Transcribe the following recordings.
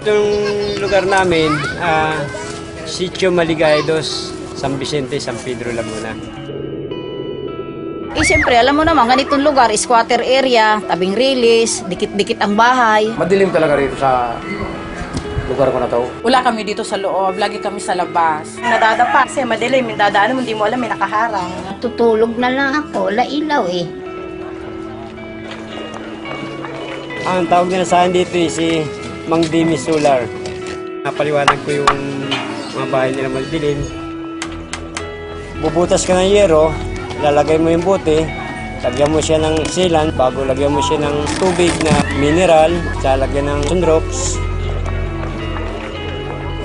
Itong lugar namin, Sitio Maligaydos, San Vicente, San Pedro, Laguna. Siyempre, alam mo naman, ganitong lugar, squatter area, tabing release, dikit-dikit ang bahay. Madilim talaga rito sa lugar ko na to. Wala kami dito sa loob, lagi kami sa labas. Nadadapa kasi madilim, yung dadaan mo, hindi mo alam, may nakaharang. Tutulog na lang ako, lailaw eh. Ang tawag nila sa akin dito si Mang Dimi Solar. Napaliwanag ko yung mga bahay nila madilim. Bubutas ka ng yero, lalagay mo yung bote, lagyan mo siya ng sealant, bago lagyan mo siya ng tubig na mineral, lagyan ng sunrox.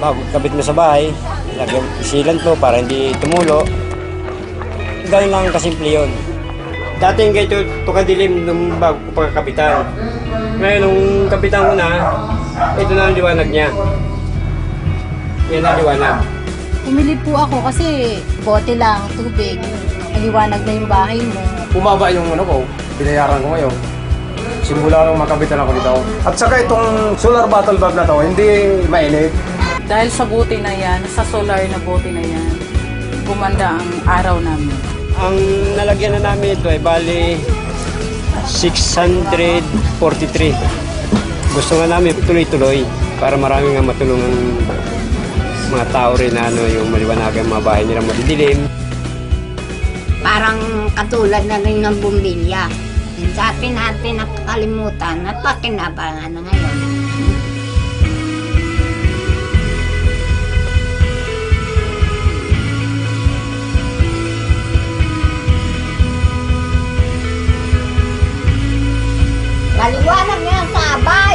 Bago kabit mo sa bahay, lagyan sealant mo para hindi tumulo. Ganun lang kasimple yun. Dati yung ganito, ito kadilim nung bago ko pagkakapitan. Ngayon, nung kapitan ko na, ito na ang liwanag niya. Yan ang liwanag. Pumili po ako kasi bote lang, tubig. Maliwanag na yung bahay mo. Bumaba yung ko, binayaran ko ngayon. Simula nung makabitan ako dito. At saka itong solar bottle bulb na to, hindi mainit. Dahil sa buti na yan, sa solar na buti na yan, gumanda ang araw namin. Ang nalagyan na namin ito ay bali 643. Gusto nga namin tuloy-tuloy para marami nga matulungan mga tao rin na yung maliwanagan mga bahay nila madidilim. Parang katulad na rin ng bumbilya. Yung dati natin nakakalimutan at pakinabangan na ngayon. Maliwanag nga sa aba.